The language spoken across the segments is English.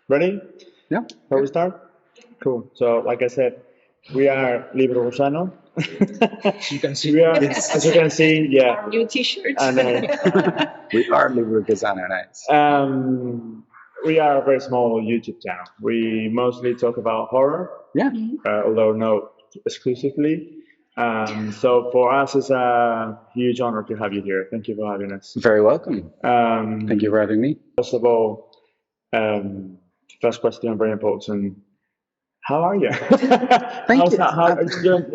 Ready? Yeah. Shall we start? Cool. So, like I said, we are Libro Gusano. You can see We are, as you can see, yeah. New T-shirts. And We are Libro Gusano, nice. we are a very small YouTube channel. We mostly talk about horror, Yeah. although not exclusively. So for us, it's a huge honor to have you here. Thank you for having us. Very welcome. Thank you for having me. First of all, first question, very important. How are you? Thank you.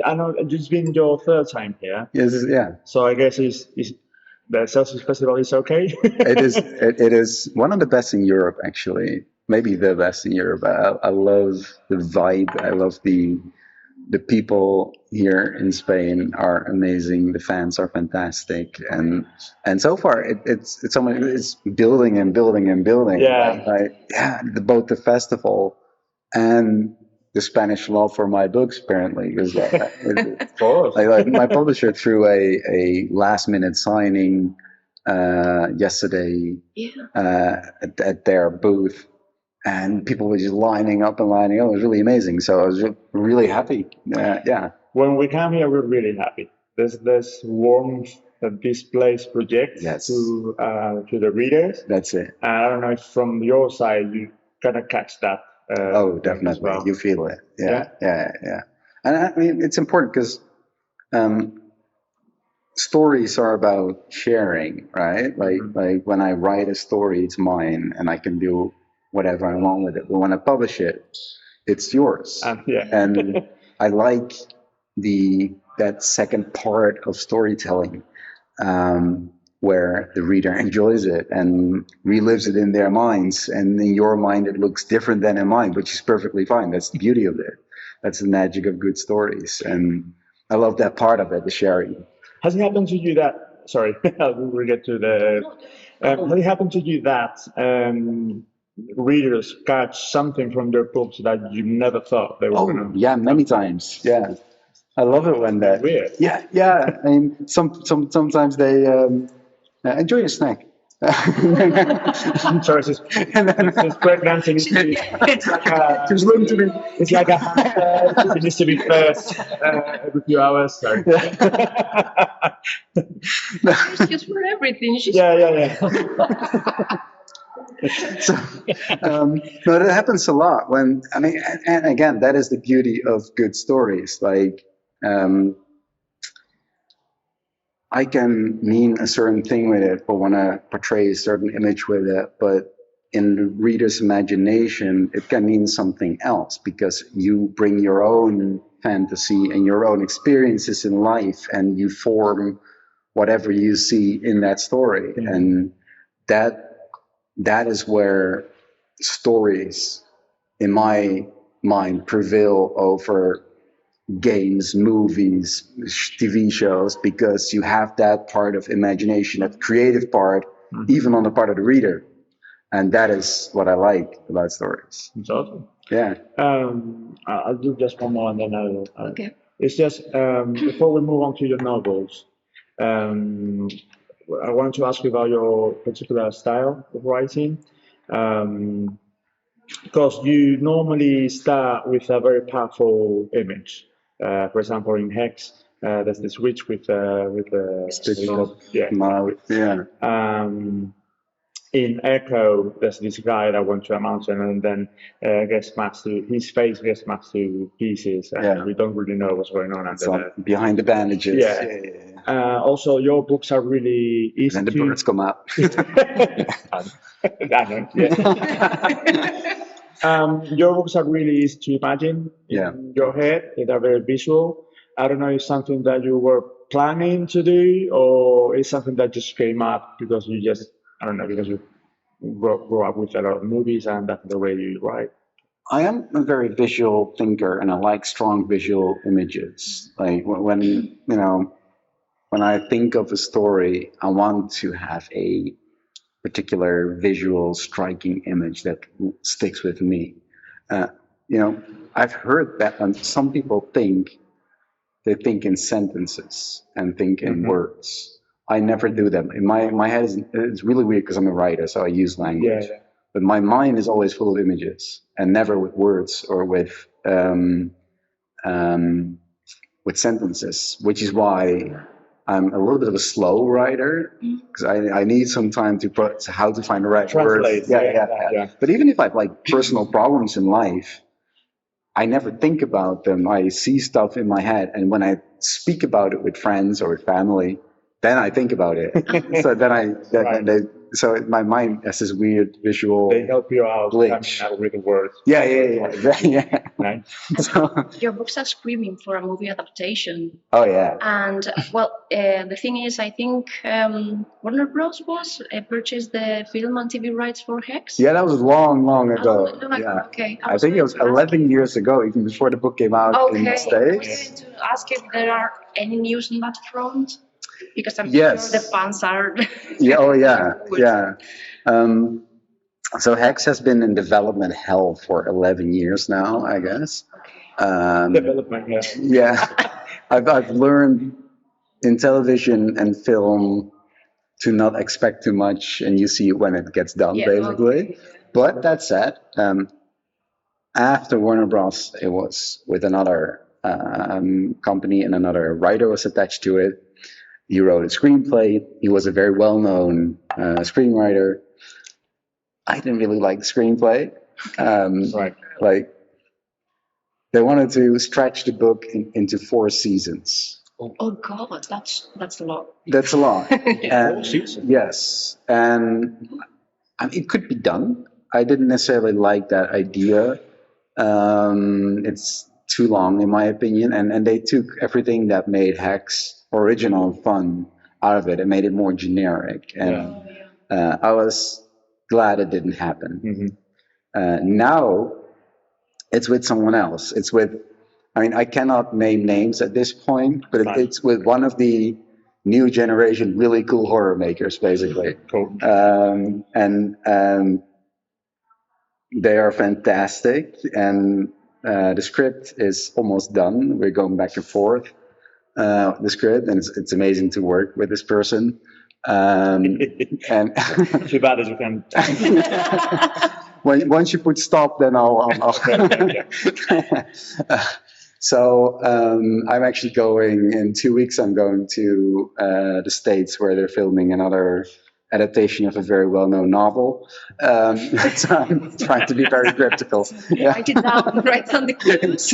I know it's been your third time here. Yes, yeah. So I guess the Celsius Festival is okay? It is one of the best in Europe, actually. Maybe the best in Europe. I love the vibe. I love the people here in Spain are amazing. The fans are fantastic, and so far it's building and building and building. Yeah. Both the festival and the Spanish love for my books, apparently, because my publisher threw a last minute signing yesterday at their booth. And people were just lining up. It was really amazing. So I was really happy. Yeah. When we come here, we're really happy. There's this warmth that this place projects to the readers. That's it. I don't know if from your side you kind of catch that. Definitely. Well. You feel it. Yeah. And I mean, it's important because stories are about sharing, right? Like when I write a story, it's mine, and I can do whatever I want with it. But when I publish it, it's yours. And I like that second part of storytelling, where the reader enjoys it and relives it in their minds. And in your mind, it looks different than in mine, which is perfectly fine. That's the beauty of it. That's the magic of good stories. And I love that part of it, the sharing. Has it happened to you that, sorry, we'll get to the, has it happened to you that readers catch something from their books that you never thought they were going to? Yeah, many times. Yeah. I love it when that. Weird. Yeah. I mean, sometimes they enjoy a snack. Sorry, it's breakdancing. It's like a hamster. It needs to be first every few hours. Sorry. She's just for everything. Yeah. So, no, that happens a lot and again, that is the beauty of good stories. Like, I can mean a certain thing with it or want to portray a certain image with it, but in the reader's imagination, it can mean something else because you bring your own fantasy and your own experiences in life, and you form whatever you see in that story. Mm-hmm. And that is where stories, in my mind, prevail over games, movies, TV shows, because you have that part of imagination, that creative part, even on the part of the reader. And that is what I like about stories. It's awesome. Yeah. I'll do just one more and then I'll... Okay. It's just, before we move on to your novels, I want to ask you about your particular style of writing. Because you normally start with a very powerful image. For example, in Hex, there's this witch with in Echo, there's this guy that went to a mountain and then his face gets smashed to pieces, and we don't really know what's going on under behind the bandages. Yeah. Also, your books are really easy. And then the birds come out. Your books are really easy to imagine in your head. They're very visual. I don't know if it's something that you were planning to do, or it's something that just came up because you just, I don't know, because you grew up with a lot of movies and that's the way you write. I am a very visual thinker, and I like strong visual images. Like when I think of a story, I want to have a particular visual striking image that sticks with me. I've heard that some people think in sentences and think in words. I never do them. In my head, it's really weird because I'm a writer, so I use language. but my mind is always full of images and never with words or with sentences, which is why I'm a little bit of a slow writer because I need some time to put how to find the right words. Yeah. But even if I have like personal problems in life, I never think about them. I see stuff in my head, and when I speak about it with friends or with family, then I think about it. So then so my mind has this weird visual. They help you out glitch. Coming out with the words. Yeah. Right. So, Your books are screaming for a movie adaptation. oh yeah. And the thing is, I think Warner Bros. Purchased the film and TV rights for Hex. Yeah, that was long ago. Okay. I think it was 11 years ago, even before the book came out in the States. I was going to ask if there are any news on that front, because I'm sure the fans are. Yeah. So Hex has been in development hell for 11 years now, I guess. Development, yeah. I've learned in television and film to not expect too much, and you see it when it gets done, basically. But that said, after Warner Bros., it was with another company, and another writer was attached to it. He wrote a screenplay. He was a very well-known screenwriter. I didn't really like the screenplay. Like, they wanted to stretch the book into 4 seasons. Oh God, that's a lot. That's a lot. And, 4 seasons. yes, and I mean, it could be done. I didn't necessarily like that idea. It's too long, in my opinion, and they took everything that made Hex original and fun out of it and made it more generic. And I was glad it didn't happen. Now it's with someone else. It's with, I mean, I cannot name names at this point, but it's with one of the new generation really cool horror makers, basically. Cool. They are fantastic, and the script is almost done. We're going back and forth the script, and it's amazing to work with this person. And too bad as you can. Once you put stop, then I'll So I'm actually going in 2 weeks. I'm going to the States where they're filming another adaptation of a very well-known novel. So I'm trying to be very critical. Write it down. Write on the clues.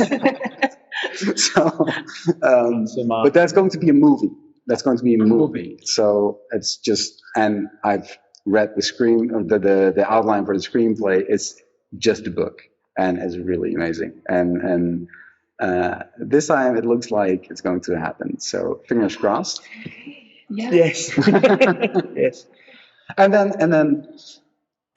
But that's going to be a movie. That's going to be a movie. So it's just, and I've read the outline for the screenplay. It's just a book, and it's really amazing. And this time it looks like it's going to happen. So fingers crossed. Yes. Yes. And then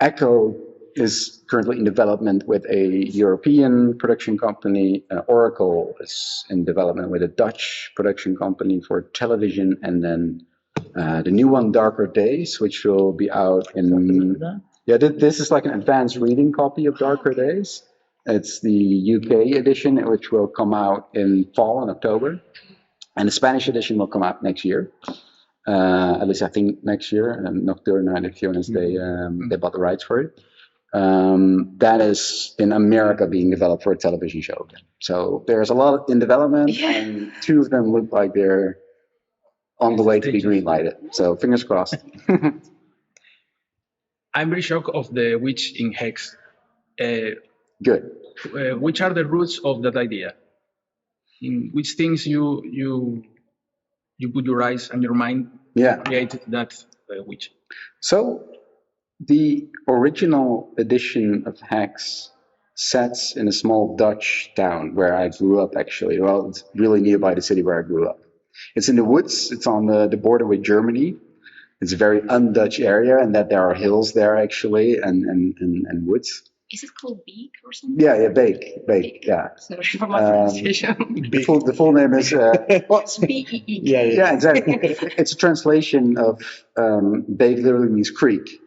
Echo is currently in development with a European production company. Oracle is in development with a Dutch production company for television, and then the new one, Darker Days, which will be out in. Yeah, this is like an advanced reading copy of Darker Days. It's the UK edition, which will come out in fall, in October, and the Spanish edition will come out next year. At least I think next year. And Nocturna Ediciones, they bought the rights for it. That is in America being developed for a television show. So there's a lot in development, and 2 of them look like they're on the way to be green-lighted. So fingers crossed. I'm very shocked of the witch in Hex. Good. Which are the roots of that idea? In which things you put your eyes and your mind created that witch? So the original edition of Hex sets in a small Dutch town where I grew up, actually. Well, it's really nearby the city where I grew up. It's in the woods. It's on the border with Germany. It's a very un-Dutch area, and that there are hills there, actually, and woods. Is it called Beek or something? Yeah, Beek, yeah. Sorry for my pronunciation. The full name is... It's B-E-E. Yeah, exactly. It's a translation of Beek literally means creek.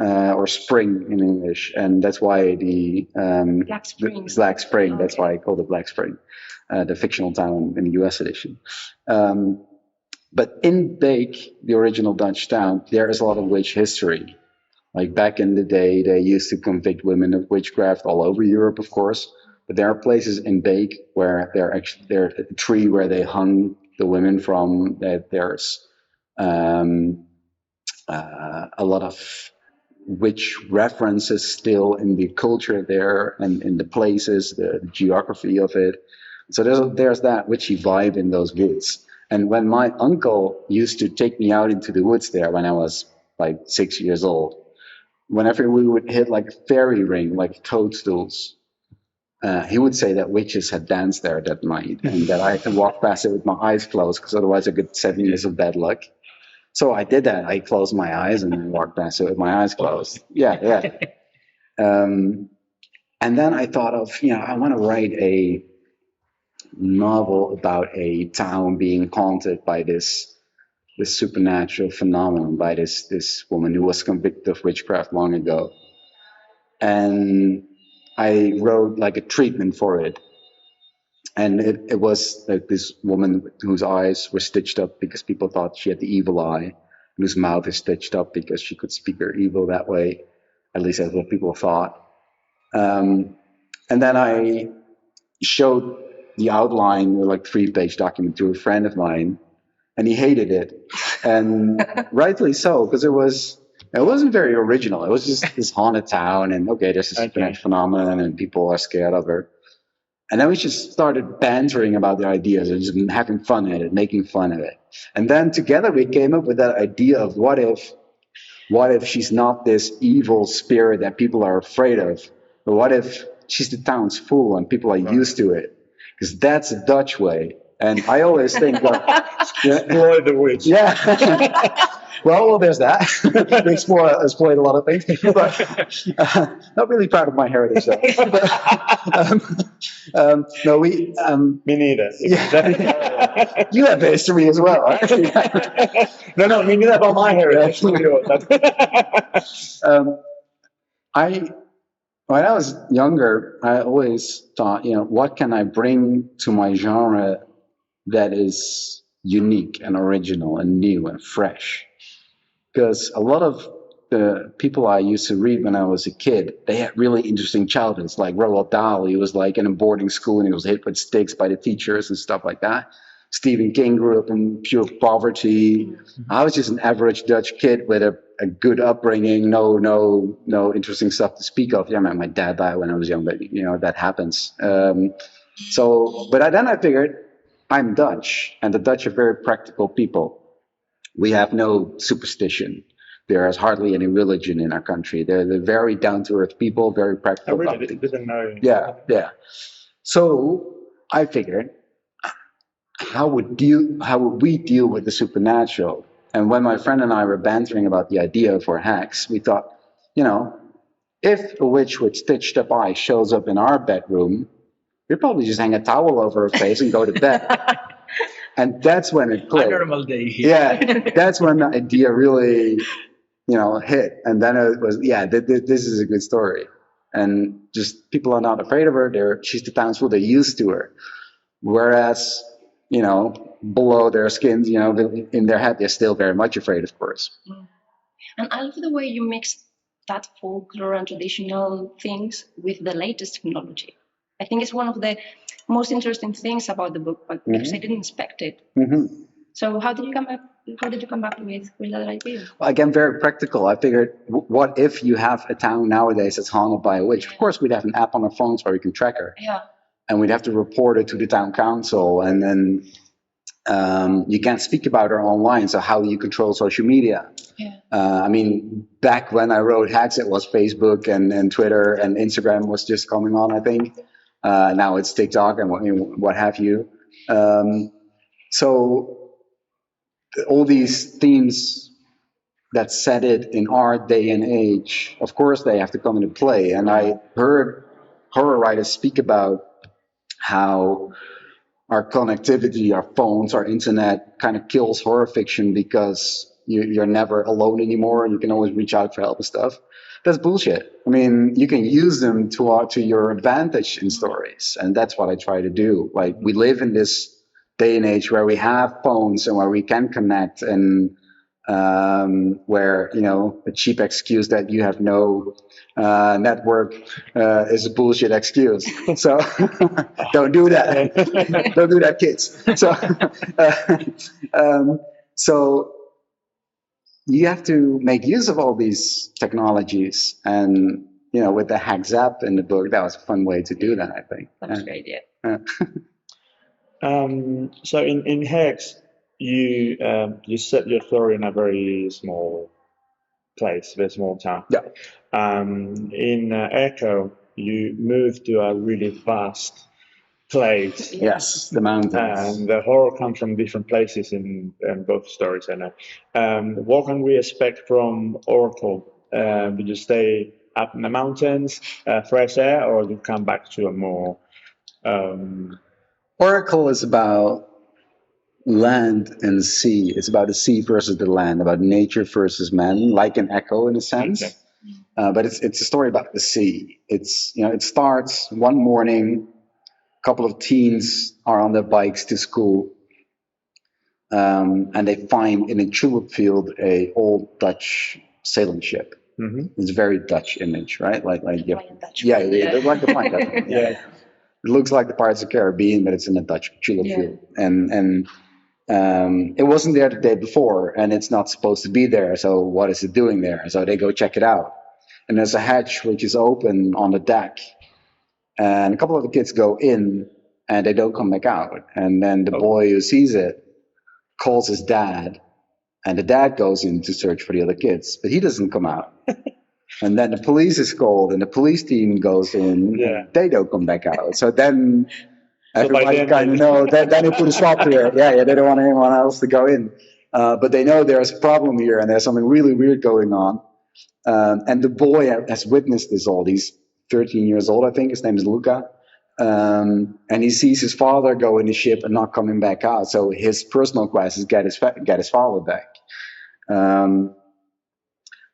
Or spring in English, and that's why the Black Spring. That's why I called it Black Spring, the fictional town in the U.S. edition. But in Beek, the original Dutch town, there is a lot of witch history, Like back in the day, they used to convict women of witchcraft all over Europe, of course. But there are places in Beek where there's a tree where they hung the women from. There's a lot of witch references still in the culture there and in the places, the geography of it. So there's that witchy vibe in those woods. And when my uncle used to take me out into the woods there when I was like 6 years old, whenever we would hit like a fairy ring, like toadstools, he would say that witches had danced there that night and that I had to walk past it with my eyes closed because otherwise I get 7 years of bad luck. So I did that. I closed my eyes and walked past it with my eyes closed. Yeah. And then I thought of, I want to write a novel about a town being haunted by this supernatural phenomenon, by this woman who was convicted of witchcraft long ago. And I wrote like a treatment for it. And it was like this woman whose eyes were stitched up because people thought she had the evil eye, whose mouth is stitched up because she could speak her evil that way. At least that's what people thought. And then I showed the outline, like 3-page document, to a friend of mine, and he hated it. And rightly so, because it wasn't very original. It was just this haunted town, and okay, there's this phenomenon, and people are scared of her. And then we just started bantering about the ideas and just having fun at it, making fun of it. And then together we came up with that idea of what if she's not this evil spirit that people are afraid of, but what if she's the town's fool and people are used to it? Because that's a Dutch way. And I always think that Exploit the witch. Yeah. Well, there's that. We exploit a lot of things, but not really proud of my heritage, though. No, we. Me neither. Yeah. You have history as well. Right? No, me neither about my heritage. When I was younger, I always thought, what can I bring to my genre that is unique and original and new and fresh? Because a lot of the people I used to read when I was a kid, they had really interesting childhoods, like Roald Dahl. He was like in a boarding school and he was hit with sticks by the teachers and stuff like that. Stephen King grew up in pure poverty. I was just an average Dutch kid with a good upbringing, no interesting stuff to speak of. Yeah, man, my dad died when I was young, but that happens. Then I figured I'm Dutch, and the Dutch are very practical people. We have no superstition. There is hardly any religion in our country. They're very down-to-earth people, very practical. I really didn't know. Yeah. So I figured, how would we deal with the supernatural? And when my friend and I were bantering about the idea for hacks, we thought, if a witch with stitched up eyes shows up in our bedroom, we'd probably just hang a towel over her face and go to bed. And that's when it clicked. A normal day here. Yeah, that's when the idea really, hit. And then it was, this is a good story. And just people are not afraid of her. She's the town's fool. They're used to her. Whereas, below their skins, in their head, they're still very much afraid, of course. And I love the way you mix that folklore and traditional things with the latest technology. I think it's one of the most interesting things about the book, because I didn't expect it. Mm-hmm. So how did you come up with that idea? Well, again, very practical. I figured, what if you have a town nowadays that's haunted by a witch? Of course, we'd have an app on our phones where we can track her. Yeah. And we'd have to report it to the town council, and then you can't speak about her online. So how do you control social media? Yeah. Back when I wrote hacks, it was Facebook and Twitter and Instagram was just coming on, I think. Now it's TikTok and what have you. So all these themes that set it in our day and age, of course, they have to come into play. And I heard horror writers speak about how our connectivity, our phones, our internet kind of kills horror fiction because you're never alone anymore and you can always reach out for help and stuff. That's bullshit. You can use them to your advantage in stories. And that's what I try to do. Like, we live in this day and age where we have phones and where we can connect and where, a cheap excuse that you have no network is a bullshit excuse. So don't do that. Don't do that, kids. So you have to make use of all these technologies. And, with the Hacks app in the book, that was a fun way to do that, I think. That was a great idea. So in Hacks, you set your story in a very small place, very small town. Yeah. In Echo, you move to a really vast place. Yes, the mountains. And the horror comes from different places in both stories, I know. What can we expect from Oracle? Did you stay up in the mountains, fresh air, or do you come back to a more... Oracle is about land and sea. It's about the sea versus the land, about nature versus man, like an Echo in a sense. Okay. But it's a story about the sea. It's, it starts one morning, a couple of teens are on their bikes to school, and they find in a tulip field a old Dutch sailing ship. Mm-hmm. It's a very Dutch image, right? Like like the Wine Dutchman. Yeah. It looks like the Pirates of the Caribbean, but it's in a Dutch tulip field. And it wasn't there the day before, and it's not supposed to be there. So what is it doing there? So they go check it out. And there's a hatch which is open on the deck. And a couple of the kids go in, and they don't come back out. And then the boy who sees it calls his dad, and the dad goes in to search for the other kids, but he doesn't come out. And then the police is called, and the police team goes in, and they don't come back out. So then everybody kind of knows, then they put a stop to it. Yeah, they don't want anyone else to go in. But they know there's a problem here, and there's something really weird going on. And the boy has witnessed this all. He's 13 years old, I think. His name is Luca. And he sees his father go in the ship and not coming back out. So his personal quest is get his father back.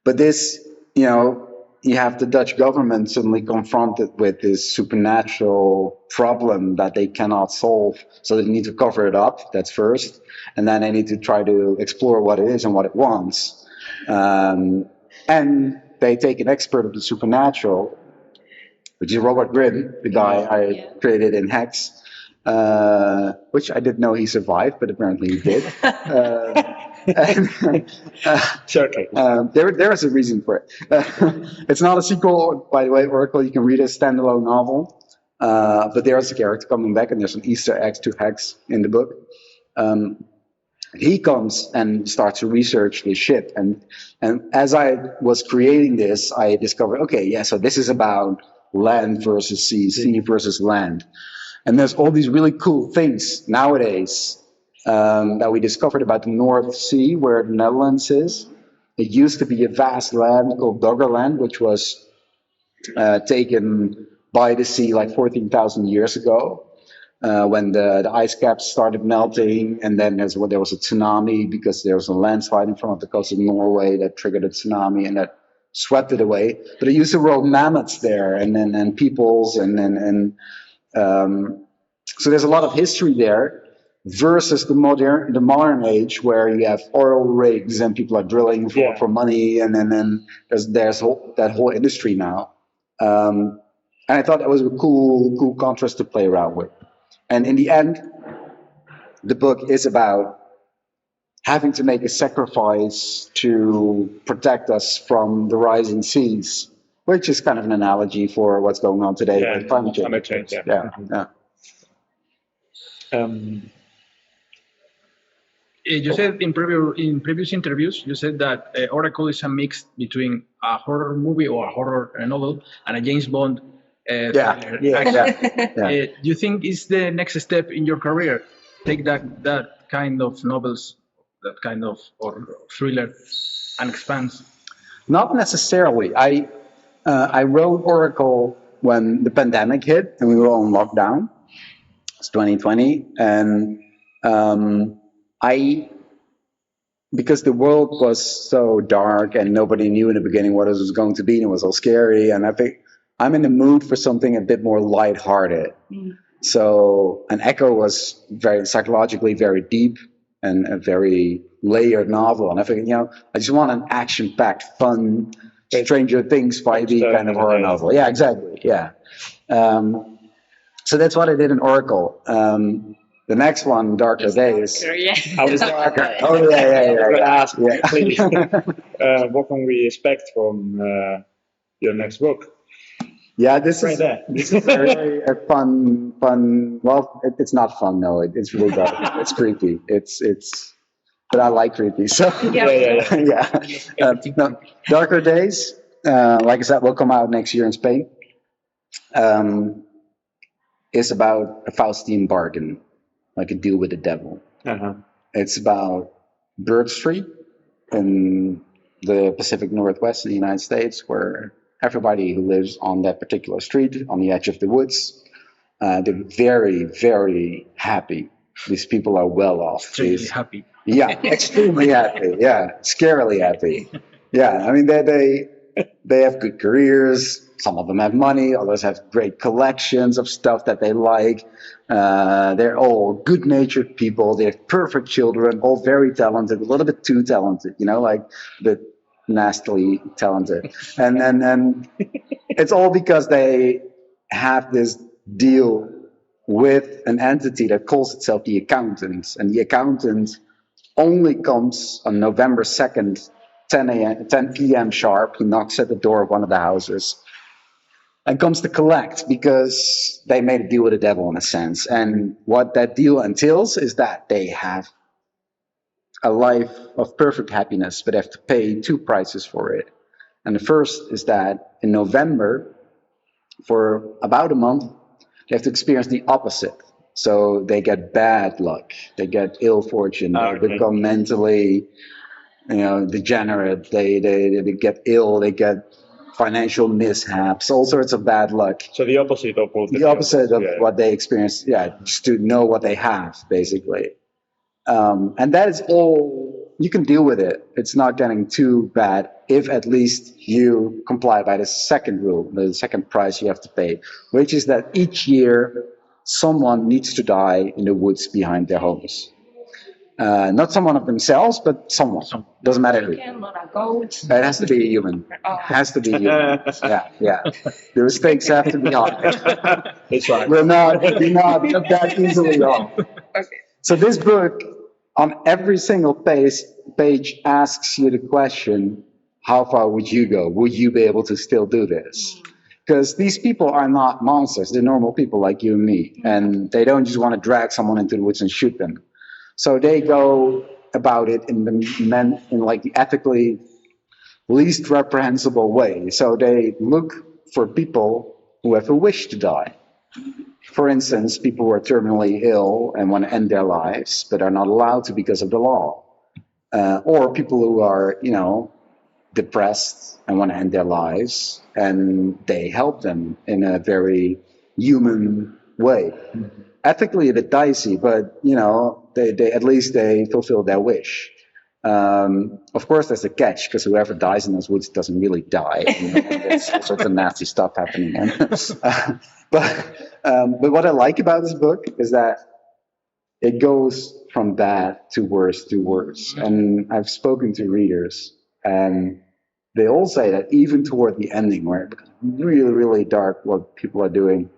But this, you have the Dutch government suddenly confronted with this supernatural problem that they cannot solve. So they need to cover it up, that's first. And then they need to try to explore what it is and what it wants. And they take an expert of the supernatural, which is Robert Grimm, the guy I created in Hacks, which I didn't know he survived, but apparently he did. There is a reason for it. It's not a sequel, by the way, Oracle. You can read a standalone novel, but there's a character coming back, and there's some Easter eggs to Hacks in the book. He comes and starts to research the ship, and as I was creating this, I discovered, so this is about land versus sea versus land, and there's all these really cool things nowadays. That we discovered about the North Sea, where the Netherlands is. It used to be a vast land called Doggerland, which was taken by the sea like 14,000 years ago, when the ice caps started melting, and then there was a tsunami because there was a landslide in front of the coast of Norway that triggered a tsunami and that swept it away. But it used to roam mammoths there, and peoples, so there's a lot of history there. Versus the modern age, where you have oil rigs and people are drilling for money, and then there's that whole industry now. And I thought that was a cool contrast to play around with. And in the end, the book is about having to make a sacrifice to protect us from the rising seas, which is kind of an analogy for what's going on today with climate change. You said in previous interviews, you said that Oracle is a mix between a horror movie or a horror novel and a James Bond thriller. Do you think it's the next step in your career? Take that kind of novels, that kind of or thriller, and expand? Not necessarily. I wrote Oracle when the pandemic hit and we were on lockdown. It's 2020, and because the world was so dark and nobody knew in the beginning what it was going to be, and it was all scary, and I think I'm in the mood for something a bit more lighthearted. So an Echo was very psychologically very deep and very layered novel. And I figured, I just want an action-packed, fun, Stranger Things vibey kind of horror novel. Yeah, exactly. Yeah. So that's what I did in Oracle. The next one, Darker Days. I was darker. Oh, yeah. Ask, please, what can we expect from your next book? Yeah, this Right is there. this is a very fun. Well, it's not fun. No, it's really dark. It's creepy. But I like creepy. So yeah. No, Darker Days. Like I said, will come out next year in Spain. It's about a Faustian bargain, like a deal with the devil. Uh-huh. It's about Bird Street in the Pacific Northwest in the United States, where everybody who lives on that particular street, on the edge of the woods, they're very, very happy. These people are well off. Extremely happy. Yeah, extremely happy. Yeah, scarily happy. Yeah, I mean, they have good careers. Some of them have money. Others have great collections of stuff that they like. They're all good-natured people. They have perfect children, all very talented, a little bit too talented, like the nastily talented. And it's all because they have this deal with an entity that calls itself the accountant. And the accountant only comes on November 2nd, 10 p.m. sharp. He knocks at the door of one of the houses and comes to collect because they made a deal with the devil in a sense. And what that deal entails is that they have a life of perfect happiness, but have to pay two prices for it. And the first is that in November, for about a month, they have to experience the opposite. So they get bad luck, they get ill fortune, they become mentally, degenerate, they get ill, they get financial mishaps, all sorts of bad luck. So the opposite of what what they experience, just to know what they have, basically. And that is all, you can deal with it. It's not getting too bad if at least you comply by the second rule, the second price you have to pay, which is that each year someone needs to die in the woods behind their homes. Not someone of themselves, but someone. Doesn't matter who. It has to be a human. It has to be a human. Yeah. The stakes have to be high. That's right. We're not that easily off. Okay. So this book, on every single page asks you the question, how far would you go? Would you be able to still do this? Because these people are not monsters. They're normal people like you and me. And they don't just want to drag someone into the woods and shoot them. So they go about it in the ethically least reprehensible way. So they look for people who have a wish to die. For instance, people who are terminally ill and want to end their lives, but are not allowed to because of the law. Or people who are, depressed and want to end their lives, and they help them in a very human way. Ethically a bit dicey, but they at least they fulfill their wish. Of course, there's a catch, because whoever dies in those woods doesn't really die. There's all sorts of nasty stuff happening. But what I like about this book is that it goes from bad to worse to worse. And I've spoken to readers, and they all say that even toward the ending, where it becomes really, really dark, what people are doing,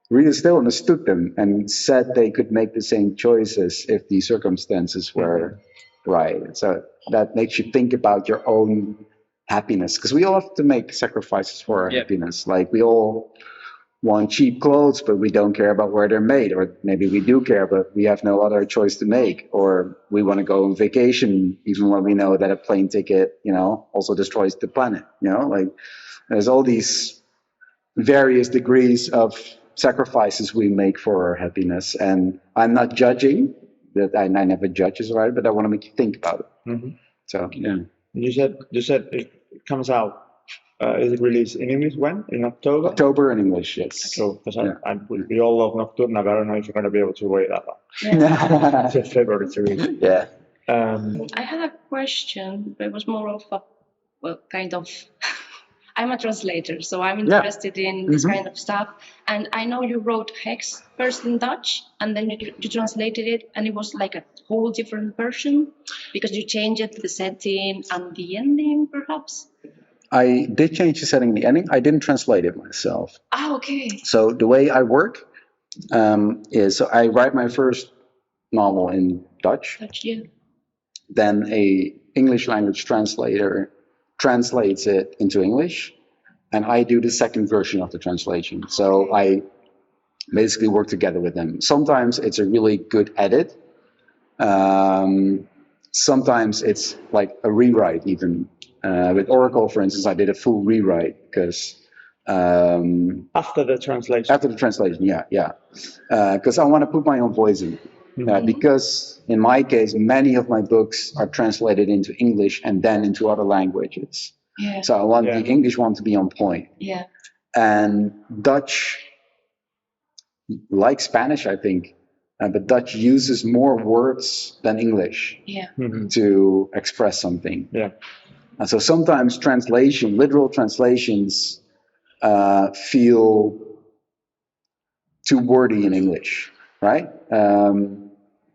readers still understood them and said they could make the same choices if the circumstances were right. So that makes you think about your own happiness, because we all have to make sacrifices for our happiness. Like, we all want cheap clothes, but we don't care about where they're made. Or maybe we do care, but we have no other choice to make. Or we want to go on vacation, even when we know that a plane ticket, also destroys the planet. Like, there's all these various degrees of sacrifices we make for our happiness. And I'm not judging, that I never judge is right, but I want to make you think about it. Mm-hmm. So, yeah. You said it comes out. Is it released in English when? In October? October in English, yes. So, we all love Nocturna, but I don't know if you're going to be able to wait that long. It's your favorite to read. Yeah. I had a question, but it was more of a, kind of I'm a translator, so I'm interested in this kind of stuff. And I know you wrote Hex first in Dutch, and then you translated it, and it was like a whole different version because you changed the setting and the ending, perhaps. I did change the setting and the ending. I didn't translate it myself. Okay. So the way I work is I write my first novel in Dutch. Then a English language translator translates it into English, and I do the second version of the translation. So I basically work together with them. Sometimes it's a really good edit. Sometimes it's like a rewrite even. With Oracle, for instance, I did a full rewrite because after the translation. After the translation, yeah. Because I want to put my own voice in. Because in my case, many of my books are translated into English and then into other languages. Yeah. So I want the English one to be on point. Yeah. And Dutch, like Spanish, I think, but Dutch uses more words than English to express something. Yeah. And so sometimes literal translations feel too wordy in English, right?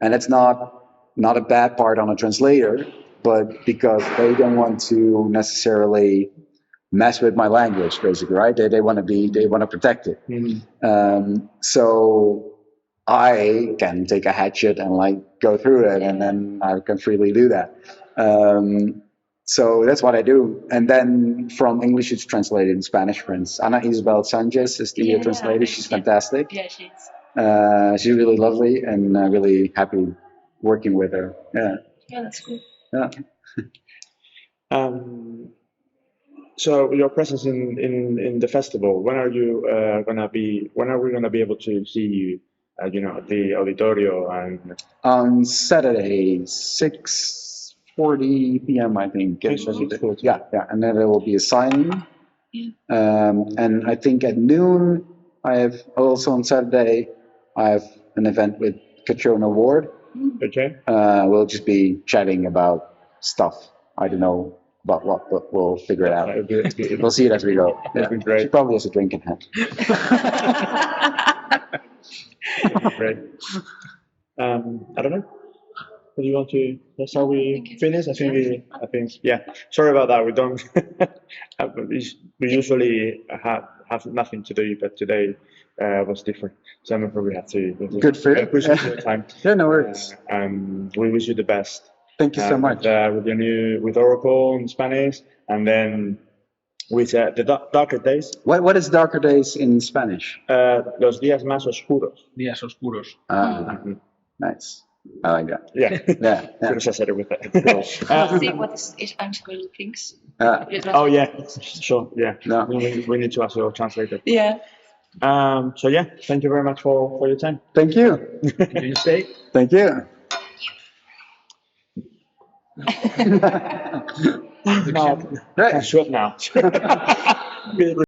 And it's not a bad part on a translator, but because they don't want to necessarily mess with my language, basically, right? They want to protect it. So I can take a hatchet and like go through it, and then I can freely do that. So that's what I do. And then from English, it's translated in Spanish, for instance. Ana Isabel Sanchez is the translator. She's fantastic. Yeah, she is. She's really lovely, and really happy working with her. Yeah. Yeah, that's cool. Yeah. So your presence in the festival, when are we gonna be able to see you? At the auditorio and on Saturday, 6:40 p.m. I think. Yeah, and then there will be a signing. And I think at noon, I have also on Saturday, I have an event with Catriona Ward. Okay. We'll just be chatting about stuff. I don't know about what, but we'll figure it out. We'll see it as we go. That'd be great. She probably has a drink in hand. Great. I don't know. What do you want to? That's how we finish. I think. Yeah. Sorry about that. We don't. We usually have nothing to do, but today was different. So I'm afraid we have to. Good for you. Appreciate your time. Yeah, no worries. We wish you the best. Thank you so much. With Oracle in Spanish, and then with the darker days. What is darker days in Spanish? Los días más oscuros. Días oscuros. Nice. I like that. Yeah. Yeah. Could have said it with that. See what is Angelo thinks. Oh yeah, sure. Yeah. No. We need to ask your translator. Yeah. So yeah, thank you very much for your time. Thank you. Do you stay? Thank you. No, Right. I sweat now.